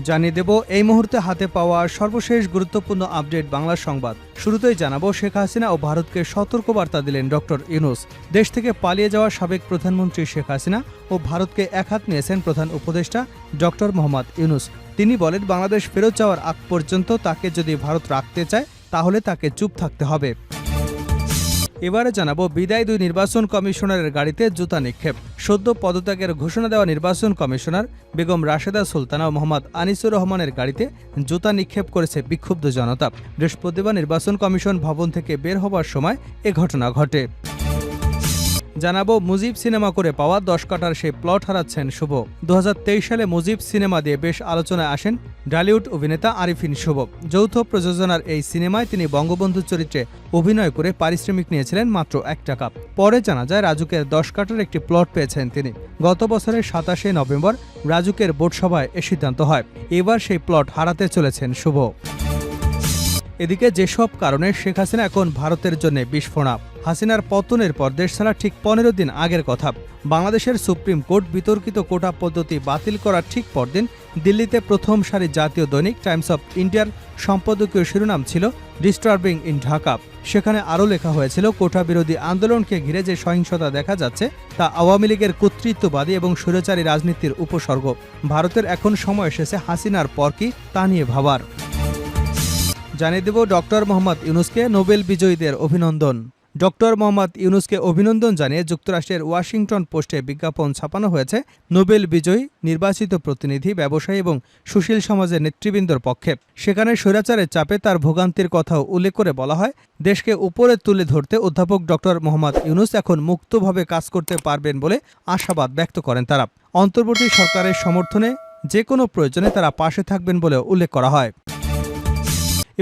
জানিয়ে দেব এই মুহূর্তে হাতে পাওয়া সর্বশেষ গুরুত্বপূর্ণ আপডেট বাংলা সংবাদ। শুরুতেই জানাবো শেখ হাসিনা ও ভারতকে সতর্কবার্তা দিলেন ডক্টর ইউনূস। দেশ থেকে পালিয়ে যাওয়া সাবেক প্রধানমন্ত্রী শেখ হাসিনা ও ভারতকে একহাত নিয়েছেন প্রধান উপদেষ্টা ডক্টর মোহাম্মদ ইউনূস। তিনি বলেন, বাংলাদেশ ফেরত যাওয়ার আগ পর্যন্ত তাকে যদি ভারত রাখতে চায় তাহলে তাকে চুপ থাকতে হবে। এবারে জানাবো বিদায় দুই নির্বাচন কমিশনারের গাড়িতে জুতা নিক্ষেপ। সদ্য পদত্যাগের ঘোষণা দেওয়া নির্বাচন কমিশনার বেগম রাশেদা সুলতানা ও মোহাম্মদ আনিসুর রহমানের গাড়িতে জুতা নিক্ষেপ করেছে বিক্ষুব্ধ জনতা। বৃহস্পতিবার নির্বাচন কমিশন ভবন থেকে বের হবার সময় এ ঘটনা ঘটে। জানাবো মুজিব সিনেমা করে পাওয়া 10 কাঠার সেই প্লট হারাচ্ছেন শুভ। 2023 সালে মুজিব সিনেমা দিয়ে বেশ আলোচনায় আসেন ঢালিউড অভিনেতা আরিফিন শুভ। যৌথ প্রযোজনার এই সিনেমায় তিনি বঙ্গবন্ধু চরিত্রে অভিনয় করে পারিশ্রমিক নিয়েছিলেন মাত্র 1 টাকা। পরে জানা যায় রাজুকের 10 কাঠার একটি প্লট পেয়েছেন তিনি। গত বছরের 27শে নভেম্বর রাজুকের বোর্ড সভায় এ সিদ্ধান্ত হয়। এবার সেই প্লট হারাতে চলেছেন শুভ। এদিকে যেসব কারণে শেখ হাসিনা এখন ভারতের জন্য বিস্ফোরণ। হাসিনার পতনের পর দেশ ছাড়া ঠিক 15 দিন আগের কথা। বাংলাদেশের সুপ্রিম কোর্ট বিতর্কিত কোটা পদ্ধতি বাতিল করার ঠিক পরদিন দিল্লিতে প্রথম সারি জাতীয় দৈনিক টাইমস অফ ইন্ডিয়ার সম্পাদকীয় শিরোনাম ছিল ডিস্টার্বিং ইন ঢাকা। সেখানে আরও লেখা হয়েছিল, কোটা বিরোধী আন্দোলনকে ঘিরে যে সহিংসতা দেখা যাচ্ছে তা আওয়ামী লীগের কর্তৃত্ববাদী এবং স্বৈরাচারী রাজনীতির উপসর্গ। ভারতের এখন সময় এসেছে হাসিনার পর কি তা নিয়ে ভাবার। জানিয়ে দেব ডক্টর মোহাম্মদ ইউনূসকে নোবেল বিজয়ীদের অভিনন্দন। ডক্টর মোহাম্মদ ইউনূসকে অভিনন্দন জানিয়ে যুক্তরাষ্ট্রের ওয়াশিংটন পোস্টে বিজ্ঞাপন ছাপানো হয়েছে নোবেল বিজয়ী নির্বাচিত প্রতিনিধি, ব্যবসায়ী এবং সুশীল সমাজের নেতৃবৃন্দর পক্ষে। সেখানে স্বৈরাচারের চাপে তার ভোগান্তির কথাও উল্লেখ করে বলা হয়, দেশকে উপরে তুলে ধরতে অধ্যাপক ডক্টর মোহাম্মদ ইউনূস এখন মুক্তভাবে কাজ করতে পারবেন বলে আশাবাদ ব্যক্ত করেন তারা। অন্তর্বর্তী সরকারের সমর্থনে যে কোনো প্রয়োজনে তারা পাশে থাকবেন বলেও উল্লেখ করা হয়।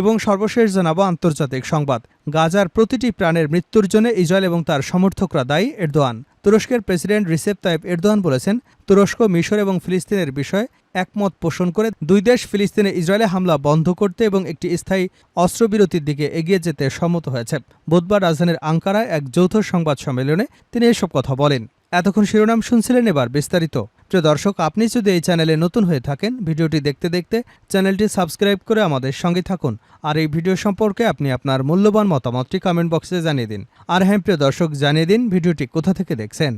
এবং সর্বশেষ জানাবো আন্তর্জাতিক সংবাদ। গাজার প্রতিটি প্রাণের মৃত্যুর জন্য ইসরায়েল এবং তার সমর্থকরা দায়ী। এরদোয়ান। তুরস্কের প্রেসিডেন্ট রিসেপ তাইপ এরদোয়ান বলেছেন, তুরস্ক মিশর এবং ফিলিস্তিনের বিষয়ে একমত পোষণ করে দুই দেশ ফিলিস্তিনে ইসরায়েলে হামলা বন্ধ করতে এবং একটি স্থায়ী অস্ত্রবিরতির দিকে এগিয়ে যেতে সম্মত হয়েছে। বুধবার রাজধানীর আঙ্কারায় এক যৌথ সংবাদ সম্মেলনে তিনি এসব কথা বলেন। এতক্ষণ শিরোনাম শুনছিলেন, এবার বিস্তারিত। প্রিয় দর্শক, আপনি যদি এই চ্যানেলে নতুন হয়ে থাকেন, ভিডিওটি দেখতে দেখতে চ্যানেলটি সাবস্ক্রাইব করে আমাদের সঙ্গে থাকুন। আর এই ভিডিও সম্পর্কে আপনি আপনার মূল্যবান মতামতটি কমেন্ট বক্সে জানিয়ে দিন। আর হ্যাঁ প্রিয় দর্শক, জানিয়ে দিন ভিডিওটি কোথা থেকে দেখছেন।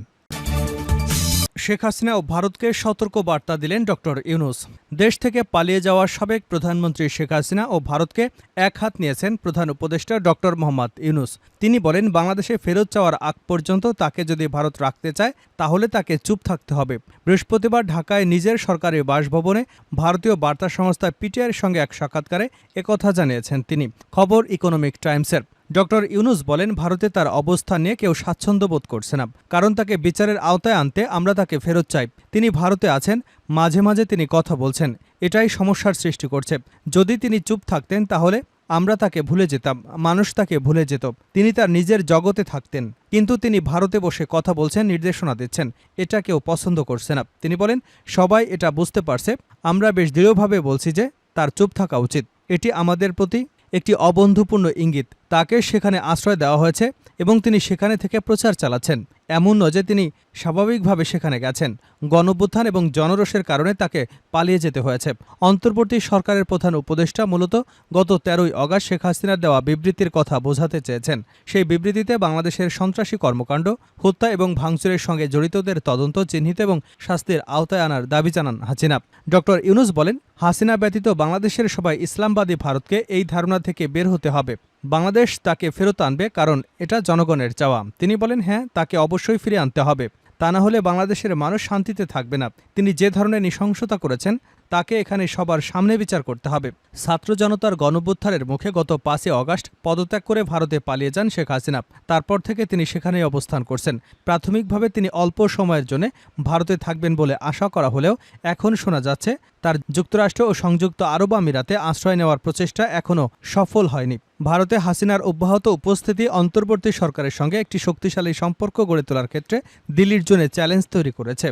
শেখ হাসিনা ও ভারতকে সতর্ক বার্তা দিলেন ডক্টর ইউনূস। দেশ থেকে পালিয়ে যাওয়া সাবেক প্রধানমন্ত্রী শেখ হাসিনা ও ভারতকে একহাত নিয়েছেন প্রধান উপদেষ্টা ডক্টর মোহাম্মদ ইউনূস। তিনি বলেন, বাংলাদেশে ফেরত যাওয়ার আগ পর্যন্ত তাকে যদি ভারত রাখতে চায় তাহলে তাকে চুপ থাকতে হবে। বৃহস্পতিবার ঢাকায় নিজের সরকারি বাসভবনে ভারতীয় বার্তা সংস্থা পিটিআইয়ের সঙ্গে এক সাক্ষাৎকারে একথা জানিয়েছেন তিনি। খবর ইকোনমিক টাইমসের। ডক্টর ইউনূস বলেন, ভারতে তার অবস্থান নিয়ে কেউ স্বাচ্ছন্দ্য বোধ করছে না, কারণ তাকে বিচারের আওতায় আনতে আমরা তাকে ফেরত চাই। তিনি ভারতে আছেন, মাঝে মাঝে তিনি কথা বলছেন, এটাই সমস্যার সৃষ্টি করছে। যদি তিনি চুপ থাকতেন তাহলে আমরা তাকে ভুলে যেতাম, মানুষ তাকে ভুলে যেত, তিনি তার নিজের জগতে থাকতেন। কিন্তু তিনি ভারতে বসে কথা বলছেন, নির্দেশনা দিচ্ছেন, এটা কেউ পছন্দ করছে না। তিনি বলেন, সবাই এটা বুঝতে পারছে, আমরা বেশ দৃঢ়ভাবে বলছি যে তার চুপ থাকা উচিত। এটি আমাদের প্রতি একটি অবন্ধুপূর্ণ ইঙ্গিত। তাকে সেখানে আশ্রয় দেওয়া হয়েছে এবং তিনি সেখানে থেকে প্রচার চালাচ্ছেন। এমন নয় যে তিনি স্বাভাবিকভাবে সেখানে গেছেন। গণঅভ্যুত্থান এবং জনরোষের কারণে তাকে পালিয়ে যেতে হয়েছে। অন্তর্বর্তী সরকারের প্রধান উপদেষ্টা মূলত গত 13ই আগস্ট শেখ হাসিনার দেওয়া বিবৃতির কথা বোঝাতে চেয়েছেন। সেই বিবৃতিতে বাংলাদেশের সন্ত্রাসী কর্মকাণ্ড, হত্যা এবং ভাঙচুরের সঙ্গে জড়িতদের তদন্ত, চিহ্নিত এবং শাস্তির আওতায় আনার দাবি জানান হাসিনা। ডক্টর ইউনূস বলেন, হাসিনা ব্যতীত বাংলাদেশের সবাই ইসলামবাদী। ভারতকে এই ধারণা থেকে বের হতে হবে। বাংলাদেশ তাকে ফেরত আনবে, কারণ এটা জনগণের চাওয়া। তিনি বলেন, হ্যাঁ, তাকে অবশ্যই ফিরে আনতে হবে, তা না হলে বাংলাদেশের মানুষ শান্তিতে থাকবে না। তিনি যে ধরনের নৃশংসতা করেছেন তাকে এখানে সবার সামনে বিচার করতে হবে। ছাত্র জনতার গণঅভ্যুত্থানের মুখে গত 5 আগস্ট পদত্যাগ করে ভারতে পালিয়ে যান শেখ হাসিনা। তারপর থেকে তিনি সেখানেই অবস্থান করছেন। প্রাথমিকভাবে তিনি অল্প সময়ের জন্য ভারতে থাকবেন বলে আশা করা হলেও এখন শোনা যাচ্ছে তার যুক্তরাষ্ট্র ও সংযুক্ত আরব আমিরাতে আশ্রয় নেওয়ার প্রচেষ্টা এখনও সফল হয়নি। ভারতে হাসিনার অব্যাহত উপস্থিতি অন্তর্বর্তী সরকারের সঙ্গে একটি শক্তিশালী সম্পর্ক গড়ে তোলার ক্ষেত্রে দিল্লির জন্য চ্যালেঞ্জ তৈরি করেছে।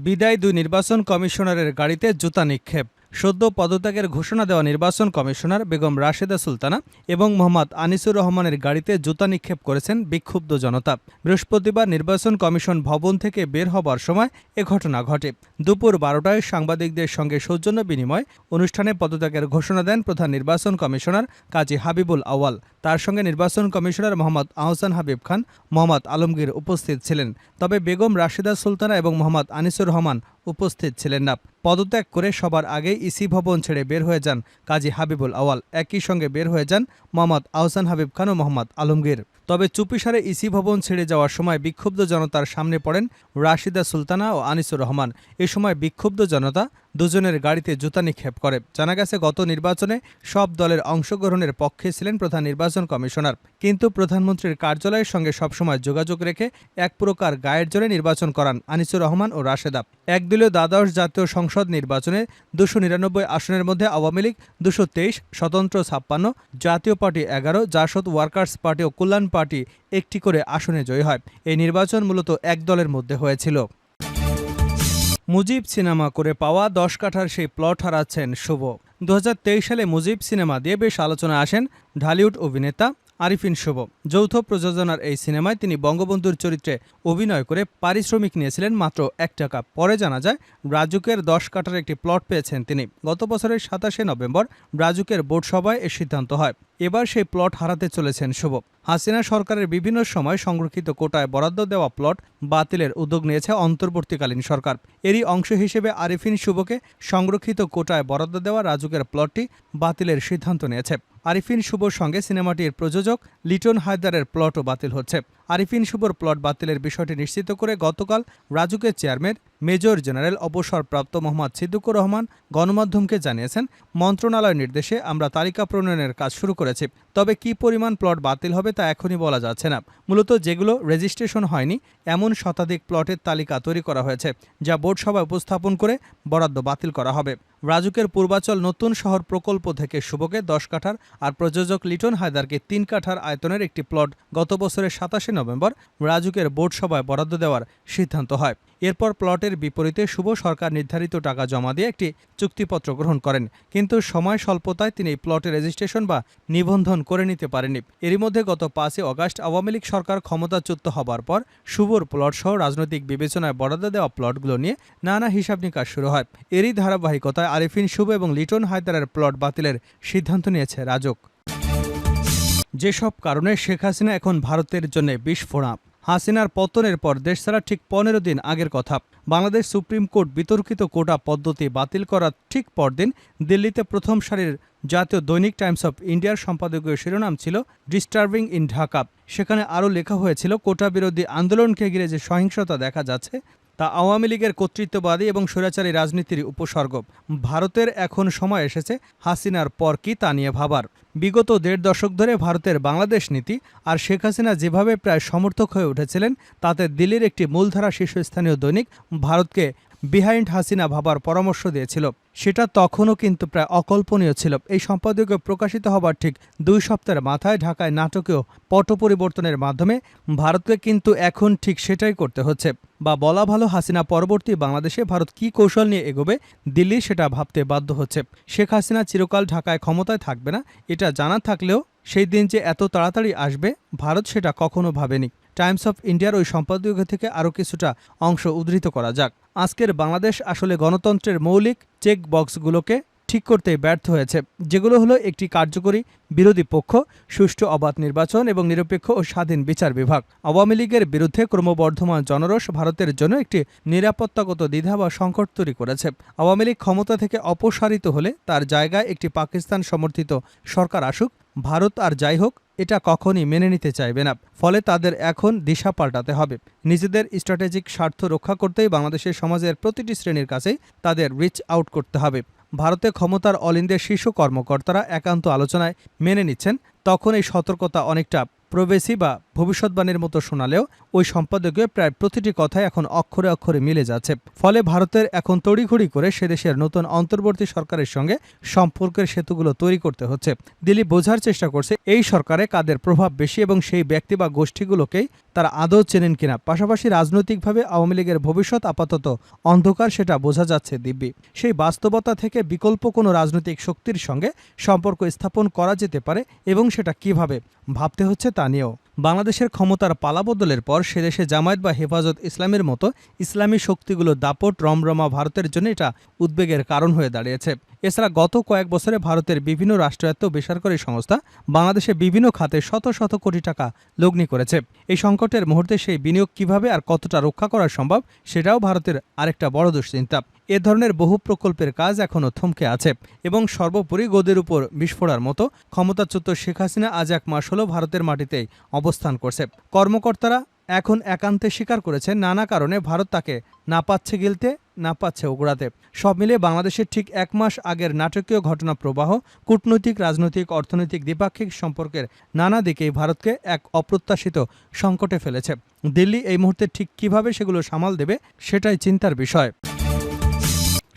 বিদায় দুই নির্বাচন কমিশনারের গাড়িতে জুতা নিক্ষেপ। সদ্য পদত্যাগের ঘোষণা দেওয়া নির্বাচন কমিশনার বেগম রাশেদা সুলতানা এবং মোহাম্মদ আনিসুর রহমানের গাড়িতে জুতা নিক্ষেপ করেছেন বিক্ষুব্ধ জনতা। বৃহস্পতিবার নির্বাচন কমিশন ভবন থেকে বের হবার সময় এ ঘটনা ঘটে। দুপুর 12টায় সাংবাদিকদের সঙ্গে সৌজন্য বিনিময় অনুষ্ঠানে পদত্যাগের ঘোষণা দেন প্রধান নির্বাচন কমিশনার কাজী হাবিবুল আউয়াল। তার সঙ্গে নির্বাচন কমিশনার মোহাম্মদ আহসান হাবিব খান, মোহাম্মদ আলমগীর উপস্থিত ছিলেন। তবে বেগম রাশেদা সুলতানা এবং মোহাম্মদ আনিসুর রহমান উপস্থিত ছিলেন না। পদত্যাগ করে সবার আগেই ইসি ভবন ছেড়ে বের হয়ে যান কাজী হাবিবুল আউয়াল। একই সঙ্গে বের হয়ে যান মোহাম্মদ আহসান হাবিব খান ও মোহাম্মদ আলমগীর। তবে চুপিসারে ইসি ভবন ছেড়ে যাওয়ার সময় বিক্ষুব্ধ জনতার সামনে পড়েন রাশিদা সুলতানা ও আনিসুর রহমান। এ সময় বিক্ষুব্ধ জনতা দুজনের গাড়িতে জুতা নিক্ষেপ করে। জানা গেছে, গত নির্বাচনে সব দলের অংশগ্রহণের পক্ষে ছিলেন প্রধান নির্বাচন কমিশনার, কিন্তু প্রধানমন্ত্রীর কার্যালয়ের সঙ্গে সবসময় যোগাযোগ রেখে এক প্রকার গায়ের জোরে নির্বাচন করান আনিসুর রহমান ও রাশেদা। একদলীয় দ্বাদশ জাতীয় সংসদ নির্বাচনে 299 আসনের মধ্যে আওয়ামী লীগ 223, স্বতন্ত্র 56, জাতীয় পার্টি 11, জাসদ ওয়ার্কার্স পার্টি ও কল্যাণ পার্টি একটি করে আসনে জয়ী হয়। এই নির্বাচন মূলত এক দলের মধ্যে হয়েছিল। মুজিব সিনেমা করে পাওয়া 10 কাঠার সেই প্লট হারাচ্ছেন শুভ। 2023 সালে মুজিব সিনেমা দিয়ে বেশ আলোচনায় আসেন ঢালিউড অভিনেতা আরিফিন শুভ। যৌথ প্রযোজনার এই সিনেমায় তিনি বঙ্গবন্ধুর চরিত্রে অভিনয় করে পারিশ্রমিক নিয়েছিলেন মাত্র 1 টাকা। পরে জানা যায়, রাজুকের 10 কাঠার একটি প্লট পেয়েছেন তিনি। গত বছরের 27শে নভেম্বর রাজুকের বোর্ড সভায় এ সিদ্ধান্ত হয়। এবার সেই প্লট হারাতে চলেছেন শুভ। হাসিনা সরকারের বিভিন্ন সময় সংরক্ষিত কোটায় বরাদ্দ দেওয়া প্লট বাতিলের উদ্যোগ নিয়েছে অন্তর্বর্তীকালীন সরকার। এরই অংশ হিসেবে আরিফিন শুভকে সংরক্ষিত কোটায় বরাদ্দ দেওয়া রাজুকের প্লটটি বাতিলের সিদ্ধান্ত নিয়েছে। আরিফিন শুভর সঙ্গে সিনেমাটির প্রযোজক লিটন হায়দারের প্লটও বাতিল হচ্ছে। আরিফিন শুভর প্লট বাতিলের বিষয়টি নিশ্চিত করে গতকাল রাজুকের চেয়ারম্যান মেজর জেনারেল অবসরপ্রাপ্ত মোহাম্মদ সিদ্দিকুর রহমান গণমাধ্যমকে জানিয়েছেন, মন্ত্রণালয়ের নির্দেশে আমরা তালিকা প্রণয়নের কাজ শুরু করেছি। তবে কি পরিমাণ প্লট বাতিল হবে তা এখনই বলা যাচ্ছে না। মূলত যেগুলো রেজিস্ট্রেশন হয়নি এমন শতাধিক প্লটের তালিকা তৈরি করা হয়েছে, যা বোর্ড সভায় উপস্থাপন করে বরাদ্দ বাতিল করা হবে। রাজুকের পূর্বাচল নতুন শহর প্রকল্প থেকে শুভকে 10 কাঠার আর প্রযোজক লিটন হায়দারকে 3 কাঠার আয়তনের একটি প্লট গত বছরের 27শে নভেম্বর রাজুকের বোর্ড সভায় বরাদ্দ দেওয়ার সিদ্ধান্ত হয়। এরপর প্লটের বিপরীতে শুভ সরকার নির্ধারিত টাকা জমা দিয়ে একটি চুক্তিপত্র গ্রহণ করেন, কিন্তু সময় স্বল্পতায় তিনি এই প্লটের রেজিস্ট্রেশন বা নিবন্ধন করে নিতে পারেননি। এরই মধ্যে গত 5 আগস্ট আওয়ামী লীগ সরকার ক্ষমতাচ্যুত হবার পর শুভর প্লট সহ রাজনৈতিক বিবেচনায় বরাদ্দ দেওয়া প্লটগুলো নিয়ে নানা হিসাব নিকাশ শুরু হয়। এরই ধারাবাহিকতায় আরিফিন শুভ এবং লিটন হায়দারের প্লট বাতিলের সিদ্ধান্ত নিয়েছে রাজুক। যেসব কারণে শেখ হাসিনা এখন ভারতের জন্য বিস্ফোরক। হাসিনার পতনের পর দেশ ছাড়া ঠিক 15 দিন আগের কথা। বাংলাদেশ সুপ্রিম কোর্ট বিতর্কিত কোটা পদ্ধতি বাতিল করার ঠিক পরদিন দিল্লিতে প্রথম সারির জাতীয় দৈনিক টাইমস অফ ইন্ডিয়ার সম্পাদকীয় শিরোনাম ছিল ডিস্টার্বিং ইন ঢাকা। সেখানে আরও লেখা হয়েছিল, কোটা বিরোধী আন্দোলনকে ঘিরে যে সহিংসতা দেখা যাচ্ছে তা আওয়ামী লীগের কর্তৃত্ববাদী এবং স্বৈরাচারী রাজনীতির উপসর্গ। ভারতের এখন সময় এসেছে হাসিনার পর কি তা নিয়ে ভাবার। বিগত 1.5 দশক ধরে ভারতের বাংলাদেশ নীতি আর শেখ হাসিনা যেভাবে প্রায় সমর্থক হয়ে উঠেছিলেন, তাতে দিল্লির একটি মূলধারা শীর্ষস্থানীয় দৈনিক ভারতকে বিহাইন্ড হাসিনা ভাবার পরামর্শ দিয়েছিল। সেটা তখনও কিন্তু প্রায় অকল্পনীয় ছিল। এই সম্পাদকীয় প্রকাশিত হবার ঠিক 2 সপ্তাহের মাথায় ঢাকায় নাটকীয় পট পরিবর্তনের মাধ্যমে ভারতকে কিন্তু এখন ঠিক সেটাই করতে হচ্ছে, বা বলা ভালো, হাসিনা পরবর্তী বাংলাদেশে ভারত কী কৌশল নিয়ে এগোবে দিল্লি সেটা ভাবতে বাধ্য হচ্ছে। শেখ হাসিনা চিরকাল ঢাকায় ক্ষমতায় থাকবে না, এটা জানা থাকলেও সেই দিন যে এত তাড়াতাড়ি আসবে ভারত সেটা কখনো ভাবেনি। টাইমস অফ ইন্ডিয়ার ওই সম্পাদকীয় থেকে আরও কিছুটা অংশ উদ্ধৃত করা যাক। আজকের বাংলাদেশ আসলে গণতন্ত্রের মৌলিক চেক বক্সগুলোকে ঠিক করতে ব্যর্থ হয়েছে, যেগুলো হলো একটি কার্যকরী বিরোধী পক্ষ, সুষ্ঠু অবাধ নির্বাচন এবং নিরপেক্ষ ও স্বাধীন বিচার বিভাগ। আওয়ামী লীগের বিরুদ্ধে ক্রমবর্ধমান জনরোষ ভারতের জন্য একটি নিরাপত্তাগত দ্বিধা বা সংকট তৈরি করেছে। আওয়ামী লীগ ক্ষমতা থেকে অপসারিত হলে তার জায়গায় একটি পাকিস্তান সমর্থিত সরকার আসুক, ভারত আর যাই হোক এটা কখনই মেনে নিতে চাইবে না। ফলে তাদের এখন দিশা পাল্টাতে হবে। নিজেদের স্ট্র্যাটেজিক স্বার্থ রক্ষা করতেই বাংলাদেশের সমাজের প্রতিটি শ্রেণীর কাছেই তাদের রিচ আউট করতে হবে। ভারতে ক্ষমতার অল ইন্ডিয়া শীর্ষ কর্মকর্তারা একান্ত আলোচনায় মেনে নিচ্ছেন, তখন এই সতর্কতা অনেকটা প্রবেশী বা ভবিষ্যৎবাণীর মতো শোনালেও ওই সম্পাদকীয় প্রায় প্রতিটি কথাই এখন অক্ষরে অক্ষরে মিলে যাচ্ছে। ফলে ভারতের এখন তড়িঘড়ি করে সে দেশের নতুন অন্তর্বর্তী সরকারের সঙ্গে সম্পর্কের সেতুগুলো তৈরি করতে হচ্ছে। দিল্লি বোঝার চেষ্টা করছে এই সরকারে কাদের প্রভাব বেশি এবং সেই ব্যক্তি বা গোষ্ঠীগুলোকেই তারা আদৌ চেনেন কিনা। পাশাপাশি রাজনৈতিকভাবে আওয়ামী লীগের ভবিষ্যৎ আপাতত অন্ধকার, সেটা বোঝা যাচ্ছে দিব্যি। সেই বাস্তবতা থেকে বিকল্প কোনো রাজনৈতিক শক্তির সঙ্গে সম্পর্ক স্থাপন করা যেতে পারে এবং সেটা কিভাবে ভাবতে হচ্ছে তা নিয়েও। বাংলাদেশের ক্ষমতার পালাবদলের পর সেদেশে জামায়াত বা হেফাজত ইসলামের মতো ইসলামী শক্তিগুলো দাপট রমরমা ভারতের জন্য এটা উদ্বেগের কারণ হয়ে দাঁড়িয়েছে। এছাড়া গত কয়েক বছরে ভারতের বিভিন্ন রাষ্ট্রায়ত্ত বেসরকারি সংস্থা বাংলাদেশে বিভিন্ন খাতে শত শত কোটি টাকা লগ্নি করেছে। এই সংকটের মুহূর্তে সেই বিনিয়োগ কিভাবে আর কতটা রক্ষা করা সম্ভব, সেটাও ভারতের আরেকটা বড় দুশ্চিন্তা। এ ধরনের বহু প্রকল্পের কাজ এখনও থমকে আছে এবং সর্বোপরি গদির উপর বিস্ফোরার মতো ক্ষমতাচ্যুত শেখ হাসিনা আজ 1 মাস হলো ভারতের মাটিতেই অবস্থান করছে। কর্মকর্তারা এখন একান্তে স্বীকার করেছে নানা কারণে ভারত তাকে না পাচ্ছে গিলতে, না পাচ্ছে উগড়াতে। সব মিলিয়ে বাংলাদেশের ঠিক 1 মাস আগের নাটকীয় ঘটনা প্রবাহ কূটনৈতিক, রাজনৈতিক, অর্থনৈতিক, দ্বিপাক্ষিক সম্পর্কের নানা দিকেই ভারতকে এক অপ্রত্যাশিত সংকটে ফেলেছে। দিল্লি এই মুহূর্তে ঠিক কিভাবে সেগুলো সামাল দেবে, সেটাই চিন্তার বিষয়।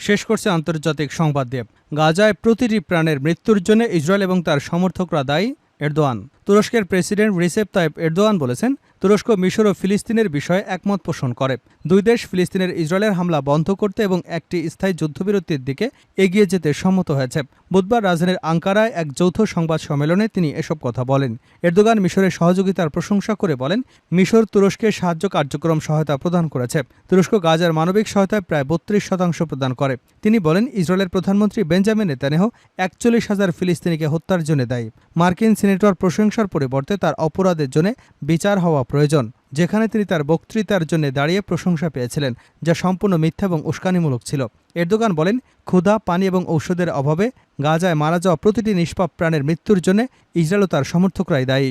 শেষ করছে আন্তর্জাতিক সংবাদ দিয়ে। গাজায় প্রতিটি প্রাণের মৃত্যুর জন্য ইসরায়েল এবং তার সমর্থকরা দায়ী, এরদোয়ান। তুরস্কের প্রেসিডেন্ট রিসেপ তাইপ এরদোয়ান বলেছেন, তুরস্ক মিশর ও ফিলিস্তিনের বিষয়ে একমত পোষণ করে। দুই দেশ ফিলিস্তিনের ইসরায়েলের হামলা বন্ধ করতে এবং একটি স্থায়ী যুদ্ধবিরতির দিকে এগিয়ে যেতে সম্মত হয়েছে। বুধবার রাজধানীর আঙ্কারায় এক যৌথ সংবাদ সম্মেলনে তিনি এসব কথা বলেন। এরদোগান মিশরের সহযোগিতার প্রশংসা করে বলেন, মিশর তুরস্কে সাহায্য কার্যক্রম সহায়তা প্রদান করেছে। তুরস্ক গাজার মানবিক সহায়তায় প্রায় 32% প্রদান করে। তিনি বলেন, ইসরায়েলের প্রধানমন্ত্রী বেঞ্জামিন নেতানিয়াহু 41,000 ফিলিস্তিনিকে হত্যার জন্য দায়ী। মার্কিন সিনেটর প্রশংসার পরিবর্তে তার অপরাধের জন্য বিচার হওয়া প্রয়োজন, যেখানে তিনি তার বক্তৃতার জন্য দাঁড়িয়ে প্রশংসা পেয়েছিলেন, যা সম্পূর্ণ মিথ্যা এবং উস্কানিমূলক ছিল। এরদোগান বলেন, ক্ষুধা, পানি এবং ঔষধের অভাবে গাজায় মারা যাওয়া প্রতিটি নিষ্পাপ প্রাণের মৃত্যুর জন্য ইসরায়েল ও তার সমর্থকরাই দায়ী।